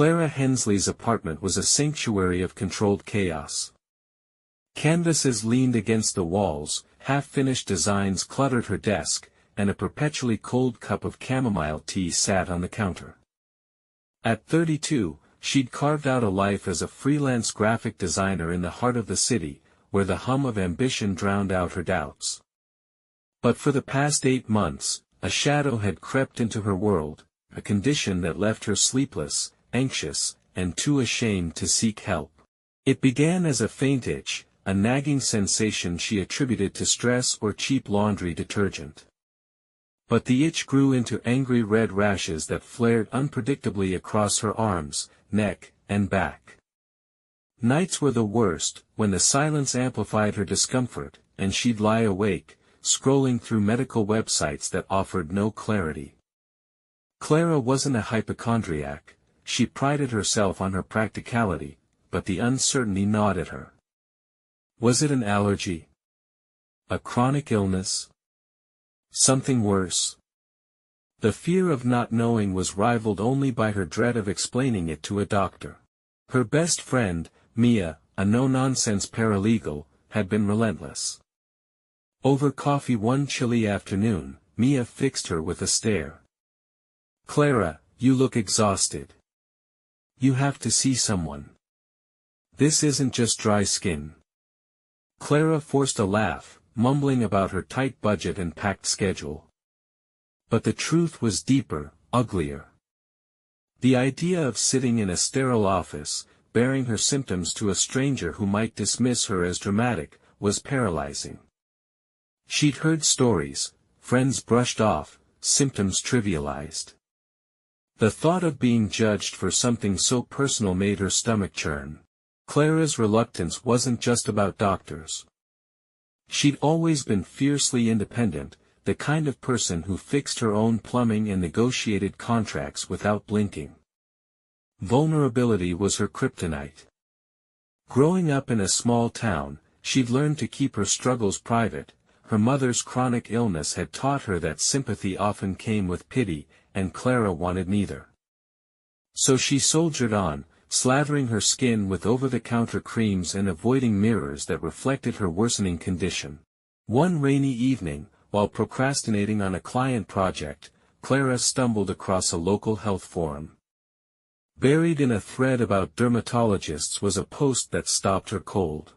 Clara Hensley's apartment was a sanctuary of controlled chaos. Canvases leaned against the walls, half-finished designs cluttered her desk, and a perpetually cold cup of chamomile tea sat on the counter. At 32, she'd carved out a life as a freelance graphic designer in the heart of the city, where the hum of ambition drowned out her doubts. But for the past 8 months, a shadow had crept into her world, a condition that left her sleepless, anxious, and too ashamed to seek help. It began as a faint itch, a nagging sensation she attributed to stress or cheap laundry detergent. But the itch grew into angry red rashes that flared unpredictably across her arms, neck, and back. Nights were the worst, when the silence amplified her discomfort, and she'd lie awake, scrolling through medical websites that offered no clarity. Clara wasn't a hypochondriac, she prided herself on her practicality, but the uncertainty gnawed at her. Was it an allergy? A chronic illness? Something worse? The fear of not knowing was rivaled only by her dread of explaining it to a doctor. Her best friend, Mia, a no-nonsense paralegal, had been relentless. Over coffee one chilly afternoon, Mia fixed her with a stare. "Clara, you look exhausted. You have to see someone. This isn't just dry skin." Clara forced a laugh, mumbling about her tight budget and packed schedule. But the truth was deeper, uglier. The idea of sitting in a sterile office, bearing her symptoms to a stranger who might dismiss her as dramatic, was paralyzing. She'd heard stories, friends brushed off, symptoms trivialized. The thought of being judged for something so personal made her stomach churn. Clara's reluctance wasn't just about doctors. She'd always been fiercely independent, the kind of person who fixed her own plumbing and negotiated contracts without blinking. Vulnerability was her kryptonite. Growing up in a small town, she'd learned to keep her struggles private. Her mother's chronic illness had taught her that sympathy often came with pity, and Clara wanted neither. So she soldiered on, slathering her skin with over-the-counter creams and avoiding mirrors that reflected her worsening condition. One rainy evening, while procrastinating on a client project, Clara stumbled across a local health forum. Buried in a thread about dermatologists was a post that stopped her cold.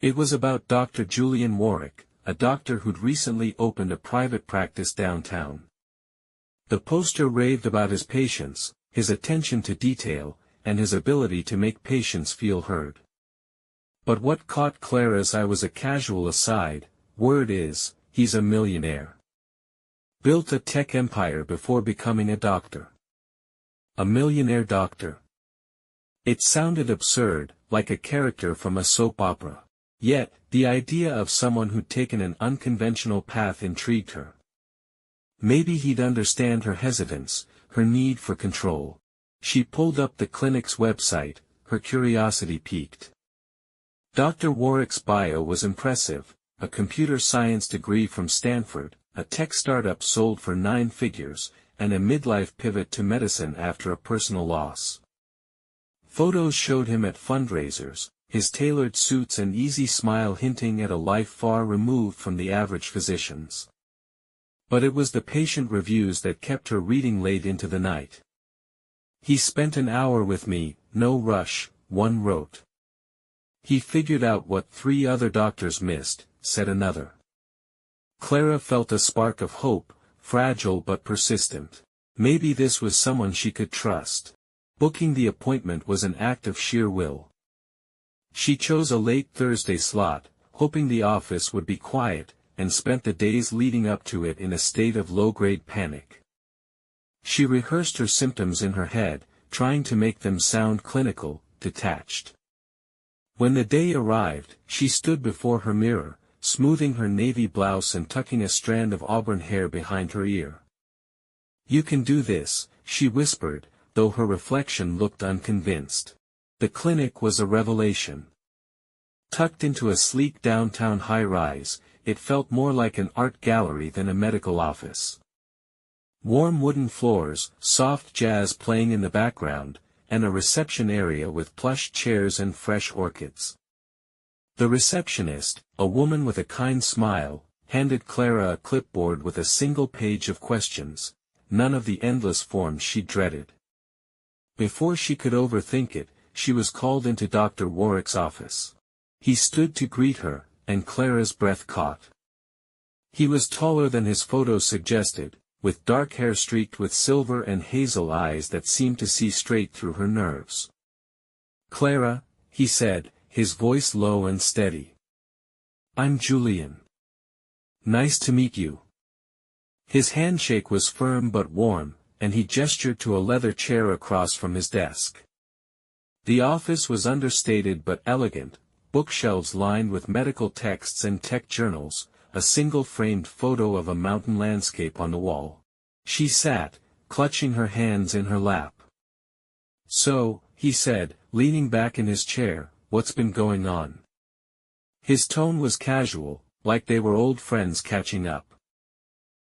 It was about Dr. Julian Warwick, a doctor who'd recently opened a private practice downtown. The poster raved about his patience, his attention to detail, and his ability to make patients feel heard. But what caught Clara's eye was a casual aside: word is, he's a millionaire. Built a tech empire before becoming a doctor. A millionaire doctor. It sounded absurd, like a character from a soap opera. Yet, the idea of someone who'd taken an unconventional path intrigued her. Maybe he'd understand her hesitance, her need for control. She pulled up the clinic's website, her curiosity piqued. Dr. Warwick's bio was impressive: a computer science degree from Stanford, a tech startup sold for 9 figures, and a midlife pivot to medicine after a personal loss. Photos showed him at fundraisers, his tailored suits and easy smile hinting at a life far removed from the average physician's. But it was the patient reviews that kept her reading late into the night. "He spent an hour with me, no rush," one wrote. "He figured out what 3 other doctors missed," said another. Clara felt a spark of hope, fragile but persistent. Maybe this was someone she could trust. Booking the appointment was an act of sheer will. She chose a late Thursday slot, hoping the office would be quiet, and spent the days leading up to it in a state of low-grade panic. She rehearsed her symptoms in her head, trying to make them sound clinical, detached. When the day arrived, she stood before her mirror, smoothing her navy blouse and tucking a strand of auburn hair behind her ear. "You can do this," she whispered, though her reflection looked unconvinced. The clinic was a revelation. Tucked into a sleek downtown high-rise, it felt more like an art gallery than a medical office. Warm wooden floors, soft jazz playing in the background, and a reception area with plush chairs and fresh orchids. The receptionist, a woman with a kind smile, handed Clara a clipboard with a single page of questions, none of the endless forms she dreaded. Before she could overthink it, she was called into Dr. Warwick's office. He stood to greet her, and Clara's breath caught. He was taller than his photos suggested, with dark hair streaked with silver and hazel eyes that seemed to see straight through her nerves. "Clara," he said, his voice low and steady. "I'm Julian. Nice to meet you." His handshake was firm but warm, and he gestured to a leather chair across from his desk. The office was understated but elegant, bookshelves lined with medical texts and tech journals, a single framed photo of a mountain landscape on the wall. She sat, clutching her hands in her lap. "So," he said, leaning back in his chair, "what's been going on?" His tone was casual, like they were old friends catching up.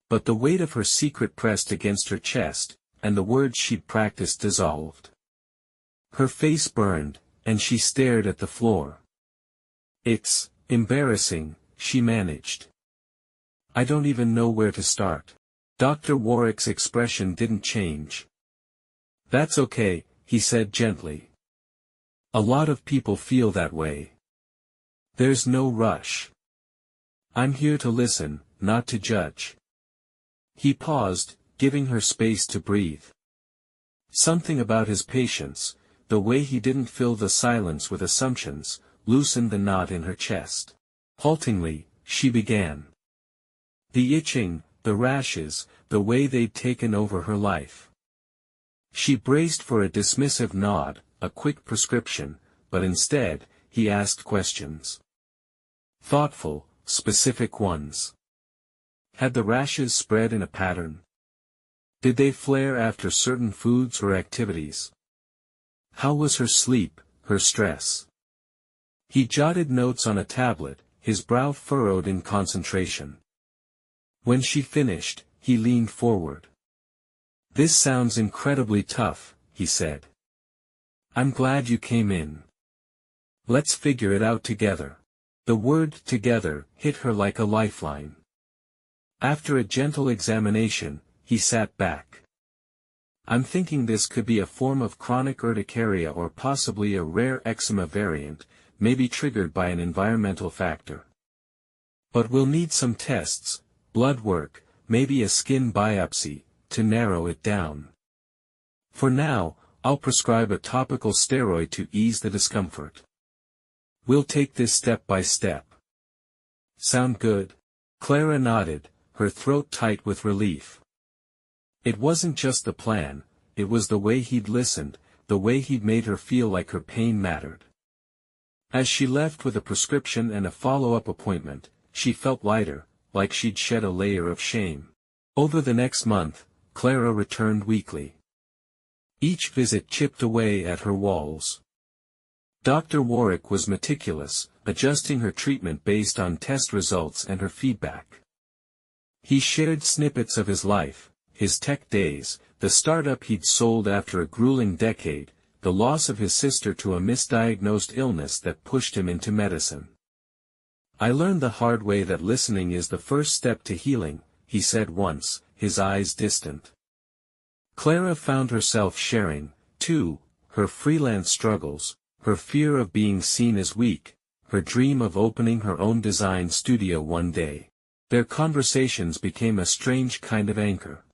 But the weight of her secret pressed against her chest, and the words she'd practiced dissolved. Her face burned, and she stared at the floor. "It's embarrassing," she managed. "I don't even know where to start." Dr. Warwick's expression didn't change. "That's okay," he said gently. "A lot of people feel that way. There's no rush. I'm here to listen, not to judge." He paused, giving her space to breathe. Something about his patience, the way he didn't fill the silence with assumptions, loosened the knot in her chest. Haltingly, she began. The itching, the rashes, the way they'd taken over her life. She braced for a dismissive nod, a quick prescription, but instead, he asked questions. Thoughtful, specific ones. Had the rashes spread in a pattern? Did they flare after certain foods or activities? How was her sleep, her stress? He jotted notes on a tablet, his brow furrowed in concentration. When she finished, he leaned forward. "This sounds incredibly tough," he said. "I'm glad you came in. Let's figure it out together." The word "together" hit her like a lifeline. After a gentle examination, he sat back. "I'm thinking this could be a form of chronic urticaria or possibly a rare eczema variant, maybe triggered by an environmental factor. But we'll need some tests, blood work, maybe a skin biopsy, to narrow it down. For now, I'll prescribe a topical steroid to ease the discomfort. We'll take this step by step. Sound good?" Clara nodded, her throat tight with relief. It wasn't just the plan, it was the way he'd listened, the way he'd made her feel like her pain mattered. As she left with a prescription and a follow-up appointment, she felt lighter, like she'd shed a layer of shame. Over the next month, Clara returned weekly. Each visit chipped away at her walls. Dr. Warwick was meticulous, adjusting her treatment based on test results and her feedback. He shared snippets of his life, his tech days, the startup he'd sold after a grueling decade, the loss of his sister to a misdiagnosed illness that pushed him into medicine. "I learned the hard way that listening is the first step to healing," he said once, his eyes distant. Clara found herself sharing, too, her freelance struggles, her fear of being seen as weak, her dream of opening her own design studio one day. Their conversations became a strange kind of anchor.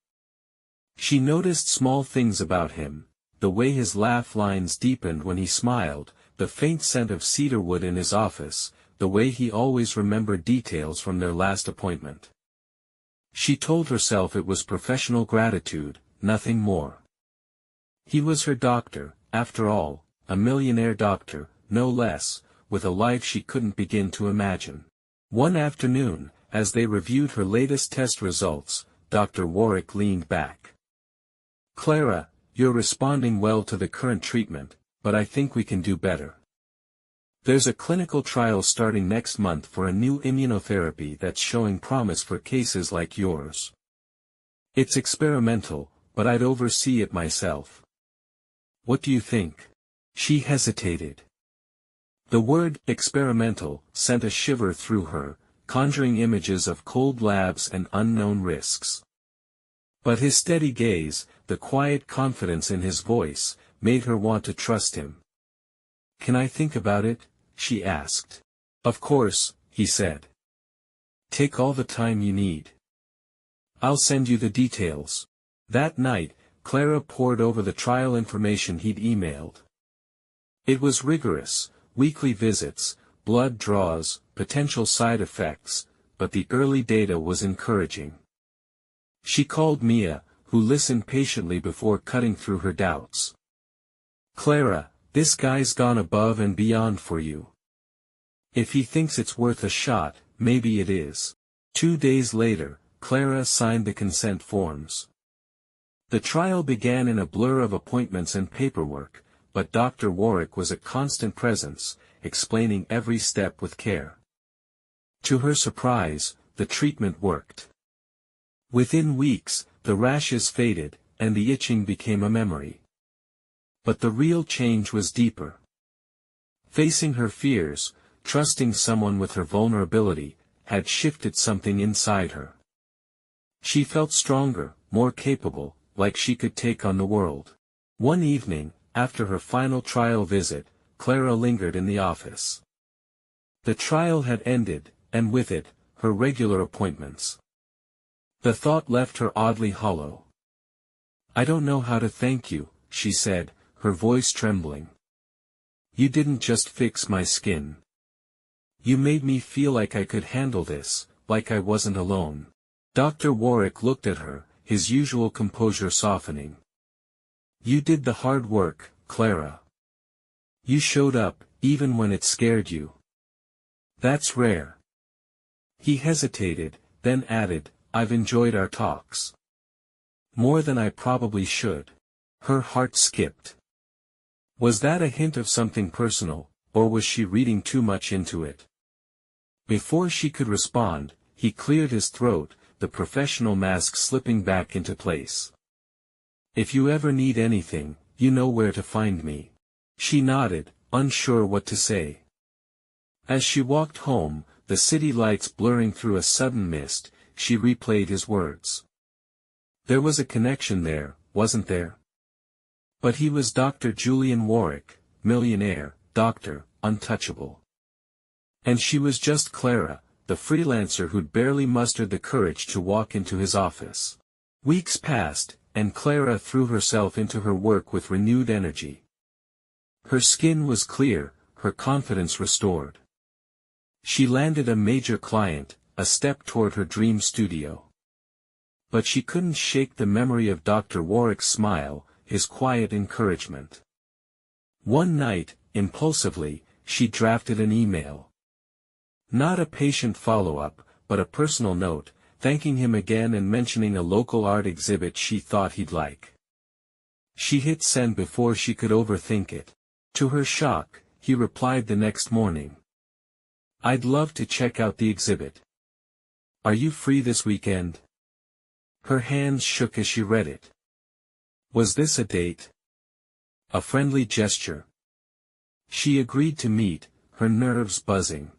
She noticed small things about him, the way his laugh lines deepened when he smiled, the faint scent of cedarwood in his office, the way he always remembered details from their last appointment. She told herself it was professional gratitude, nothing more. He was her doctor, after all, a millionaire doctor, no less, with a life she couldn't begin to imagine. One afternoon, as they reviewed her latest test results, Dr. Warwick leaned back. "Clara, you're responding well to the current treatment, but I think we can do better. There's a clinical trial starting next month for a new immunotherapy that's showing promise for cases like yours. It's experimental, but I'd oversee it myself. What do you think? She hesitated. The word experimental sent a shiver through her, conjuring images of cold labs and unknown risks. But his steady gaze, the quiet confidence in his voice, made her want to trust him. Can I think about it? She asked. Of course, he said. Take all the time you need. I'll send you the details. That night, Clara pored over the trial information he'd emailed. It was rigorous, weekly visits, blood draws, potential side effects, but the early data was encouraging. She called Mia, who listened patiently before cutting through her doubts. Clara, this guy's gone above and beyond for you. If he thinks it's worth a shot, maybe it is. 2 days later, Clara signed the consent forms. The trial began in a blur of appointments and paperwork, but Dr. Warwick was a constant presence, explaining every step with care. To her surprise, the treatment worked. Within weeks, the rashes faded, and the itching became a memory. But the real change was deeper. Facing her fears, trusting someone with her vulnerability, had shifted something inside her. She felt stronger, more capable, like she could take on the world. One evening, after her final trial visit, Clara lingered in the office. The trial had ended, and with it, her regular appointments. The thought left her oddly hollow. I don't know how to thank you, she said, her voice trembling. You didn't just fix my skin. You made me feel like I could handle this, like I wasn't alone. Dr. Warwick looked at her, his usual composure softening. You did the hard work, Clara. You showed up, even when it scared you. That's rare. He hesitated, then added, I've enjoyed our talks. More than I probably should. Her heart skipped. Was that a hint of something personal, or was she reading too much into it? Before she could respond, he cleared his throat, the professional mask slipping back into place. If you ever need anything, you know where to find me. She nodded, unsure what to say. As she walked home, the city lights blurring through a sudden mist, she replayed his words. There was a connection there, wasn't there? But he was Dr. Julian Warwick, millionaire, doctor, untouchable. And she was just Clara, the freelancer who'd barely mustered the courage to walk into his office. Weeks passed, and Clara threw herself into her work with renewed energy. Her skin was clear, her confidence restored. She landed a major client, a step toward her dream studio. But she couldn't shake the memory of Dr. Warwick's smile, his quiet encouragement. One night, impulsively, she drafted an email. Not a patient follow-up, but a personal note, thanking him again and mentioning a local art exhibit she thought he'd like. She hit send before she could overthink it. To her shock, he replied the next morning. I'd love to check out the exhibit. Are you free this weekend? Her hands shook as she read it. Was this a date? A friendly gesture. She agreed to meet, her nerves buzzing.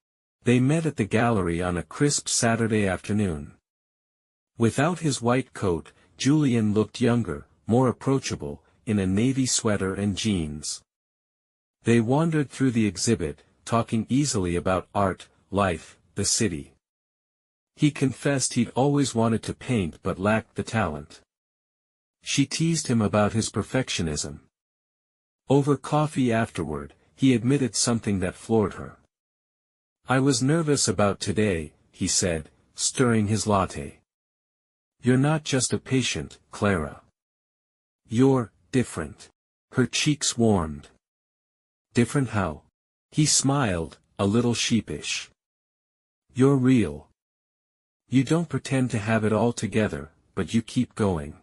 They met at the gallery on a crisp Saturday afternoon. Without his white coat, Julian looked younger, more approachable, in a navy sweater and jeans. They wandered through the exhibit, talking easily about art, life, the city. He confessed he'd always wanted to paint but lacked the talent. She teased him about his perfectionism. Over coffee afterward, he admitted something that floored her. I was nervous about today, he said, stirring his latte. You're not just a patient, Clara. You're different. Her cheeks warmed. Different how? He smiled, a little sheepish. You're real. You don't pretend to have it all together, but you keep going.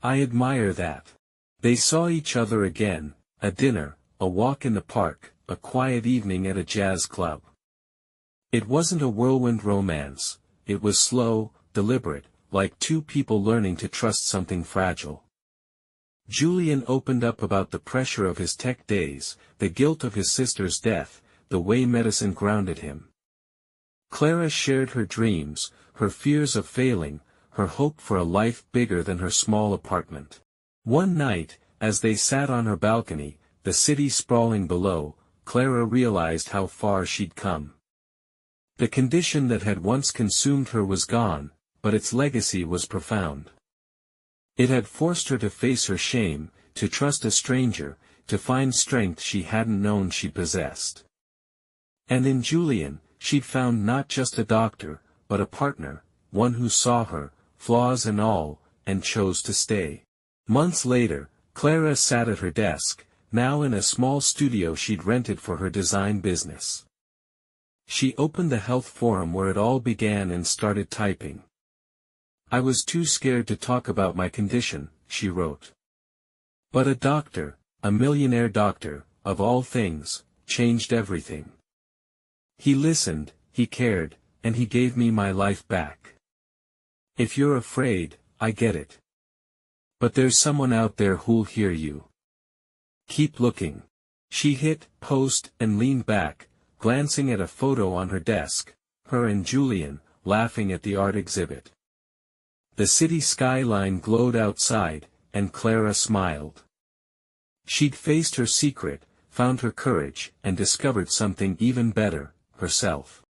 I admire that. They saw each other again, a dinner, a walk in the park, a quiet evening at a jazz club. It wasn't a whirlwind romance, it was slow, deliberate, like two people learning to trust something fragile. Julian opened up about the pressure of his tech days, the guilt of his sister's death, the way medicine grounded him. Clara shared her dreams, her fears of failing, her hope for a life bigger than her small apartment. One night, as they sat on her balcony, the city sprawling below, Clara realized how far she'd come. The condition that had once consumed her was gone, but its legacy was profound. It had forced her to face her shame, to trust a stranger, to find strength she hadn't known she possessed. And in Julian, she'd found not just a doctor, but a partner, one who saw her, flaws and all, and chose to stay. Months later, Clara sat at her desk, now in a small studio she'd rented for her design business. She opened the health forum where it all began and started typing. "I was too scared to talk about my condition," she wrote. But a doctor, a millionaire doctor, of all things, changed everything. He listened, he cared, and he gave me my life back. If you're afraid, I get it. But there's someone out there who'll hear you. Keep looking. She hit post and leaned back, glancing at a photo on her desk, her and Julian, laughing at the art exhibit. The city skyline glowed outside, and Clara smiled. She'd faced her secret, found her courage, and discovered something even better, herself.